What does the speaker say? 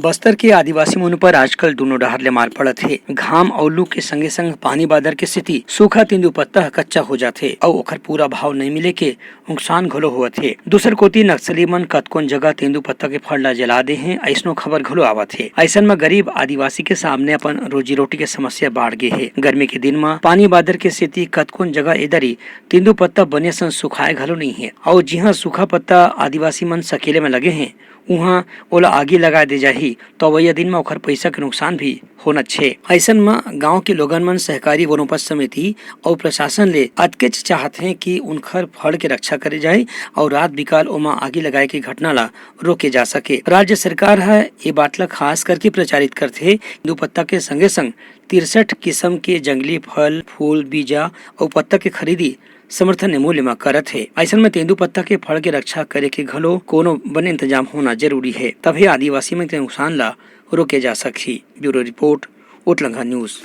बस्तर के आदिवासी मन पर आजकल दोनों डहर ले मार पड़त है। घाम और लू के संगे संग पानी बादर के स्थिति सूखा तेंदूपत्ता कच्चा हो जाथे और ओकर पूरा भाव नहीं मिले के नुकसान घलो होवत है। दूसर कोती नक्सली मन कतकोन जगह तेंदूपत्ता के फल ला जला दे हैं, ऐसनो खबर घलो आवत है। ऐसन में गरीब आदिवासी के सामने अपन रोजी रोटी के समस्या बाढ़ गए है। गर्मी के दिन में पानी बादर के स्थिति कतकोन जगह इधरी तेंदूपत्ता बने सन सुखाए घलो नहीं है और जिहाँ सूखा पत्ता आदिवासी मन सकेले में लगे हैं वहाँ ओला आगे लगा दे जाही तो वही दिन में ओखर पैसा के नुकसान भी होना छे। ऐसन में गांव के लोगन मन सहकारी वनोपज समिति और प्रशासन ले अतकेच चाहत हैं कि उनखर फल के रक्षा करे जाए और रात बिकाल ओमा आगे लगाए के घटना ला रोके जा सके। राज्य सरकार है ये बात ला खास करके प्रचारित करथे तेंदूपत्ता के संगे संग 63 किस्म के जंगली फल फूल बीजा और पत्ता के खरीदी समर्थन मूल्य में करत है। ऐसा में तेंदूपत्ता के फल के रक्षा करे के घलो कोनो बने इंतजाम होना जरूरी है, तभी आदिवासी में नुकसान ला रोके जा सकी। ब्यूरो रिपोर्ट, उटलंघा न्यूज।